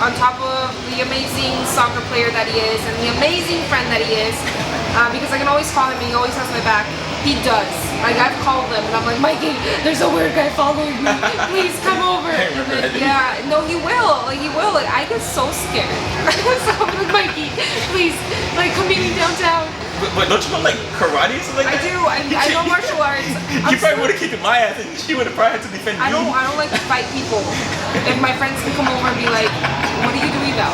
on top of the amazing soccer player that he is and the amazing friend that he is, because I can always call him and he always has my back. He does. Like, I've called him and I'm like, Mikey, there's a weird guy following me. Please come over. And then, yeah, no, he will. Like, he will. Like, I get so scared. So I'm like, Mikey, please, like, come meet me downtown. But don't you know, like, karate or something like that? I know martial arts. You probably would have kicked my ass and she would have probably had to defend me. I don't like to fight people. If my friends can come over and be like, what are you doing now?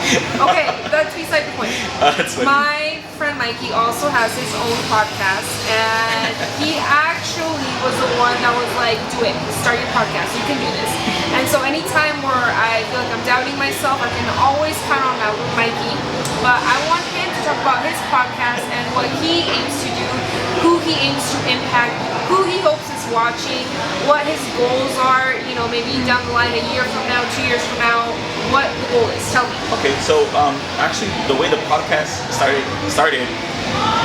Okay, that's beside the point. That's funny. My friend Mikey also has his own podcast, and he actually was the one that was like, do it, start your podcast, you can do this. And so anytime where I feel like I'm doubting myself, I can always count on Mikey. But I want him to talk about his podcast and what he aims to do, who he aims to impact, who he hopes is watching, what his goals are, you know, maybe down the line, a year from now, 2 years from now, what the goal is. Tell me. Okay, so actually the way the podcast started,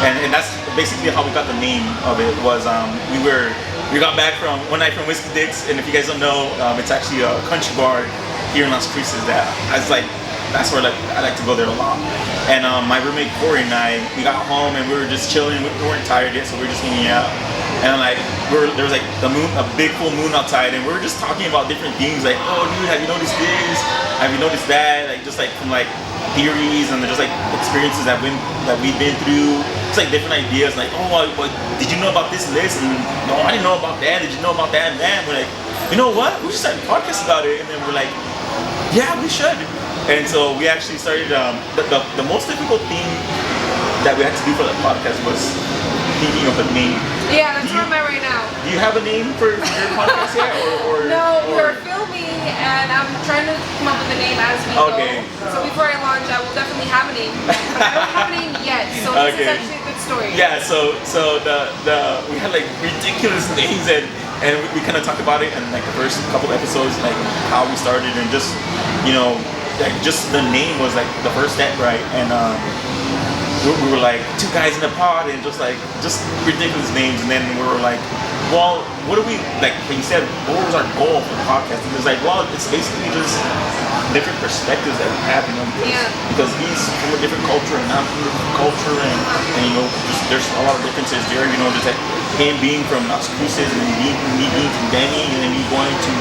and that's basically how we got the name of it, was we got back from one night from Whiskey Dick's, and if you guys don't know, it's actually a country bar here in Las Cruces that that's where I like to go there a lot. And my roommate Corey and I, we got home and we were just chilling. We weren't tired yet, so we were just hanging out. And like there was like the moon, a big full moon outside, and we were just talking about different things. Like, oh dude, have you noticed this? Have you noticed that? Like just like from like theories and just like experiences that we've been through. It's like different ideas. Like, oh, well, did you know about this list? And no, I didn't know about that. Did you know about that and that? And we're like, you know what? We should start a podcast about it. And then we're like, yeah, we should. And so we actually started, the most difficult thing that we had to do for the podcast was thinking of a name. Yeah, that's where I'm at right now. Do you have a name for your podcast yet? No, we're filming and I'm trying to come up with a name as we go. So before I launch, I will definitely have a name. But I don't have a name yet, so this is actually a good story. Yeah, so we had like ridiculous names and we kind of talked about it in like the first couple episodes, like how we started and just, you know, like just the name was like the first step, right? And we were like 2 guys in a pod and just ridiculous names. And then we were like, well, what do we, like when you said, what was our goal for the podcast? And it was like, well, it's basically just different perspectives that we have, you know, because he's from a different culture and I'm from a different culture, and you know, there's a lot of differences there, you know, just like him being from Las Cruces and me being from Denny, and then me going to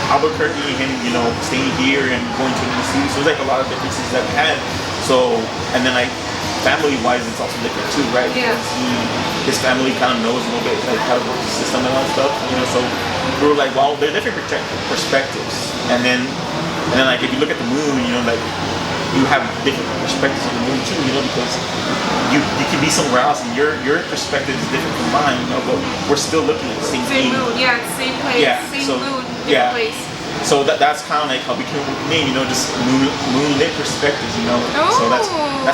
Albuquerque, him, you know, staying here and going to the city. So there's like a lot of differences that we had. So, and then like family-wise, it's also different too, right? Yeah. Because his family kind of knows a little bit like how to work the system and all that stuff, you know. So we were like, well, there are different perspectives, and then like if you look at the moon, you know, like you have different perspectives of the moon too, you know, because you can be somewhere else and your perspective is different from mine, you know, but we're still looking at the same thing. Same moon, yeah, same place, same moon, different place. So that's kind of like how we came up with the name, you know, just moonlit perspectives, you know. So that's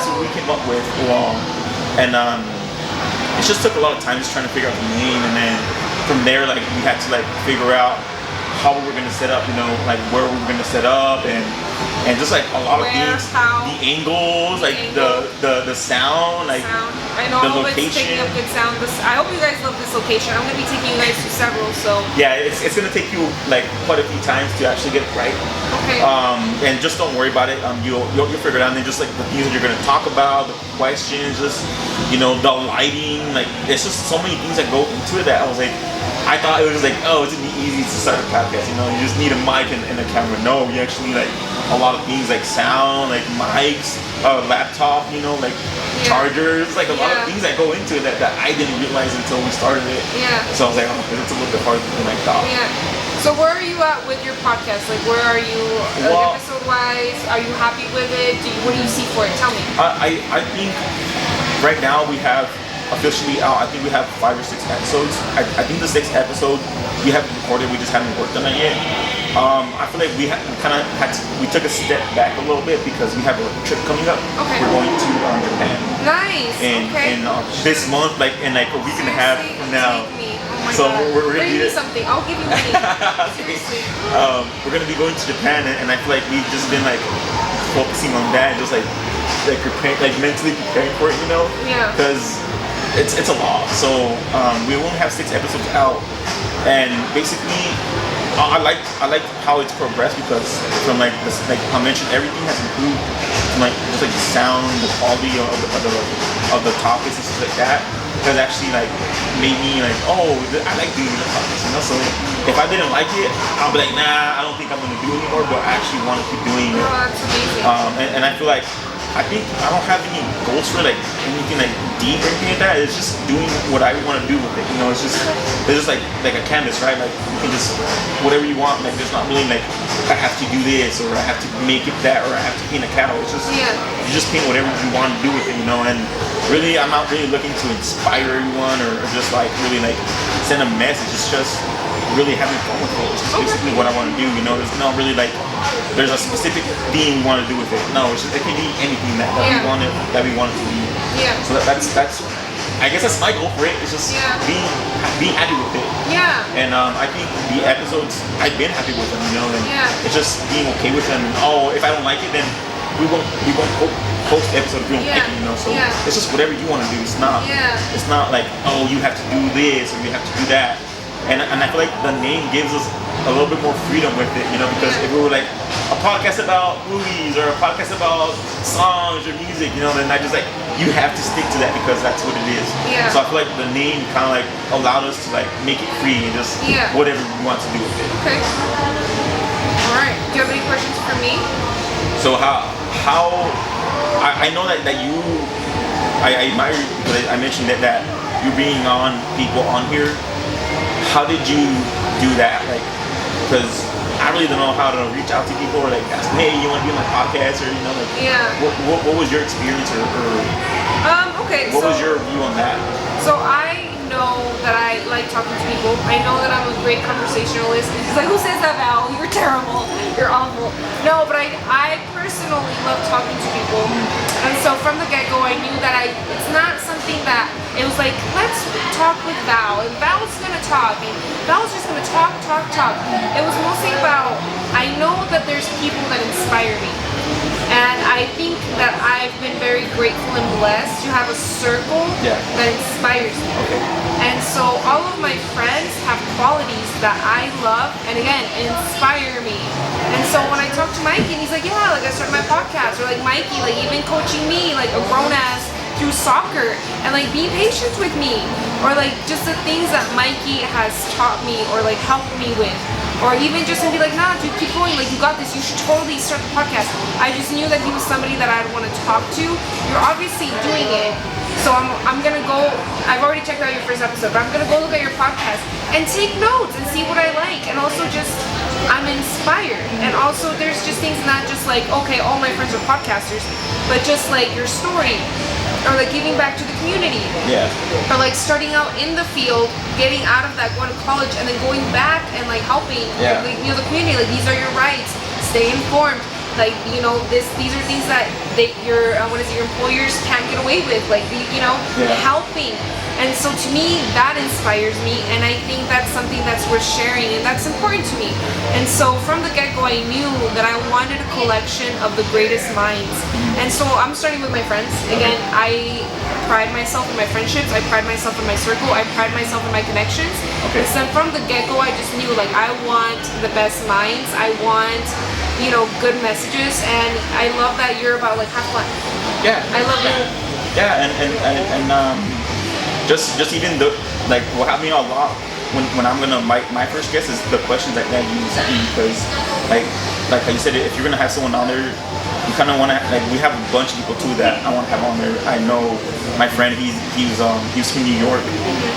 what we came up with. And it just took a lot of time just trying to figure out the name, and then from there, like we had to like figure out how we were gonna set up, you know, like where we were gonna set up, and just like a lot of things, the angles, like the sound, like I know the location. It's taking up good sound. I hope you guys love this location. I'm gonna be taking you guys to several, so yeah, it's gonna take you like quite a few times to actually get it right. Okay. And just don't worry about it. You'll figure it out. And then just like the things that you're gonna talk about, the questions, just, you know, the lighting, like it's just so many things that go into it that I was like, I thought it was like, oh, it's gonna be easy to start a podcast, you know, you just need a mic and a camera. No, you actually like a lot of things like sound, like mics, laptop, you know, like chargers, like a lot of things that go into it that I didn't realize until we started it. Yeah. So I was like, oh, it's a little bit harder than I thought. Yeah. So where are you at with your podcast? Like, where are you episode-wise? Are you happy with it? What do you see for it? Tell me. I think right now we have officially out, I think we have 5 or 6 episodes. I think the 6th episode we haven't recorded, we just haven't worked on it yet. I feel like we took a step back a little bit because we have a trip coming up. Okay. We're going to Japan. Nice. In this month, like in like a week and a half from now. Take me. Oh my So God. we're gonna Bring do me something. I'll give you money. Seriously. We're gonna be going to Japan, and I feel like we've just been like focusing on that, and just like preparing, like mentally preparing for it, you know? Yeah. Because it's a lot. So we only have 6 episodes out, and basically I like how it's progressed because from like this, like I mentioned, everything has improved. From like just like the sound, the quality of the topics and stuff like that has actually like made me like, oh, I like doing the podcast, you know. So if I didn't like it, I'll be like, nah, I don't think I'm gonna do it anymore. But I actually want to keep doing it. Oh, that's amazing. And I feel like I think I don't have any goals for like anything like deep or anything like that. It's just doing what I want to do with it. You know, it's just like a canvas, right? Like you can just whatever you want. Like there's not really like I have to do this or I have to make it that or I have to paint a cow. It's just you just paint whatever you want to do with it. You know, and really I'm not really looking to inspire everyone or just like really like send a message. It's just really having fun with it. It's just basically what I want to do. You know, there's not really like there's a specific theme we want to do with it. No, it's just, it can be anything that we want it to be. Yeah. So that's I guess that's my goal for it. It's just being happy with it. Yeah. And I think the episodes I've been happy with them. You know, and it's just being okay with them. And, oh, if I don't like it, then we won't post the episode if we don't like it. You know, so it's just whatever you want to do. It's not like oh you have to do this or you have to do that. And I feel like the name gives us a little bit more freedom with it, you know, because if we were like a podcast about movies or a podcast about songs or music, you know, then I just like, you have to stick to that because that's what it is. Yeah. So I feel like the name kind of like allowed us to like make it free and just whatever we want to do with it. Okay. All right. Do you have any questions for me? So how I know that you, I admire you because I mentioned that you bringing on people on here. How did you do that? Like, because I really don't know how to reach out to people or like ask them, hey, you want to be on my podcast or you know like what was your experience or okay. What was your view on that? So I know that I like talking to people. I know that I'm a great conversationalist. It's like, who says that, Val? You're terrible. You're awful. No, but I personally love talking to people. And so from the get-go, I knew that it's not something that, it was like, let's talk with Val. And Val's going to talk. And Val's just going to talk. It was mostly about, I know that there's people that inspire me. And I think that I've been very grateful and blessed to have a circle that inspires me. Okay. And so all of my friends have qualities that I love and again, inspire me. And so when I talk to Mikey and he's like, yeah, like I started my podcast, or like Mikey, like even coaching me, like a grown ass through soccer, and like be patient with me, or like just the things that Mikey has taught me or like helped me with. Or even just to be like, nah, dude, keep going. Like, you got this. You should totally start the podcast. I just knew that he was somebody that I'd want to talk to. You're obviously doing it. So I'm going to go. I've already checked out your first episode, but I'm going to go look at your podcast and take notes and see what I like. And also just, I'm inspired. And also there's just things not just like, okay, all my friends are podcasters, but just like your story. Or like giving back to the community. Yeah. Or like starting out in the field, getting out of that, going to college, and then going back and like helping like, you know, the community. Like these are your rights. Stay informed. Like, you know, these are things that your employers can't get away with. Like helping. And so to me, that inspires me, and I think that's something that's worth sharing, and that's important to me. And so from the get-go, I knew that I wanted a collection of the greatest minds. And so I'm starting with my friends. Again, I pride myself in my friendships, I pride myself in my circle, I pride myself in my connections. Okay. And so from the get-go, I just knew, like, I want the best minds, I want, you know, good messages, and I love that you're about, like, have fun. Yeah. I love it. Yeah, and just even the like what helped me out a lot when I'm gonna my first guess is the questions that you sent me, because like how you said it, if you're gonna have someone on there, you kind of want to like, we have a bunch of people too that I want to have on there. I know my friend, he was from New York,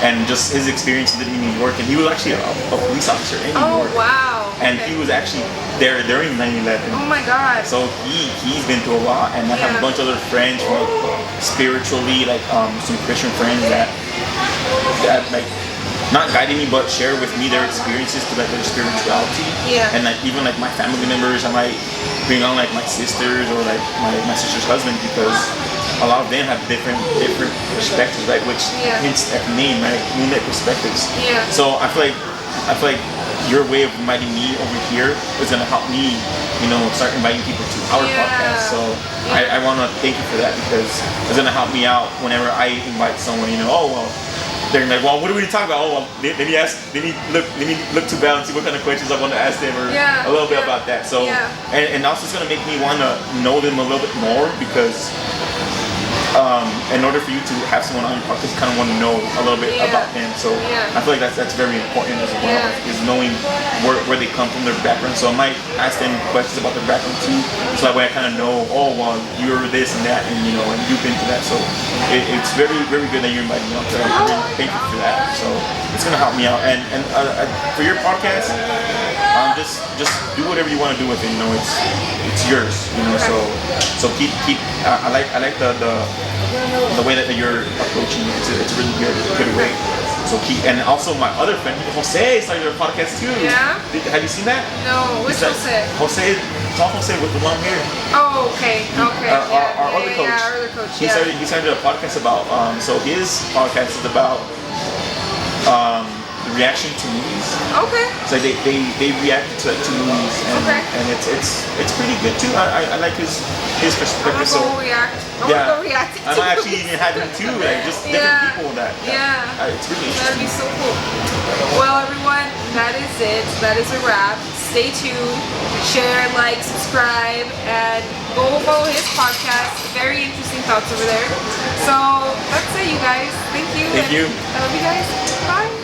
and just his experiences in New York, and he was actually a police officer in New York. Oh wow. And he was actually there during 9/11. Oh my God. So he's been through a lot, and I have a bunch of other friends from like, spiritually, like some Christian friends that like not guiding me but share with me their experiences to like their spirituality. Yeah. And like even like my family members, I might bring on like my sisters or like my sister's husband, because a lot of them have different perspectives, right? Which hints at the name, right? Moonlit perspectives. Yeah. So I feel like your way of inviting me over here is gonna help me, you know, start inviting people to our podcast. So I want to thank you for that, because it's gonna help me out whenever I invite someone. You know, oh well, they're like, well, what are we talking about? Oh, well, let me look to Val and see what kind of questions I want to ask them, or a little bit about that. So, and also it's gonna make me want to know them a little bit more, because in order for you to have someone on your podcast, you kind of want to know a little bit about them. So I feel like that's very important as well, is knowing where they come from, their background. So I might ask them questions about their background too, so that way I kind of know, oh, well, you're this and that, and and you've been to that. So it's very, very good that you're inviting me out there. I really thank you for that. So it's gonna help me out. And for your podcast, just do whatever you want to do with it. It's yours. So keep. I like the way that you're approaching it. It's a really good way. So and also my other friend Jose started a podcast too. Yeah. Have you seen that? No. Which Jose? Tall Jose with the long hair. Oh, okay. Our other coach. Yeah, our other coach. He started a podcast about. So his podcast is about the reaction to movies. Okay. So they react to movies, and it's pretty good too. I like his perspective. I'm gonna go react. I might actually even have him too, like just different people that. It's really interesting. That'd be so cool. Well, everyone, that is it. That is a wrap. Stay tuned. Share, like, subscribe, and go follow his podcast. Very interesting thoughts over there. So that's it, you guys. Thank you. Thank you. I love you guys. Bye.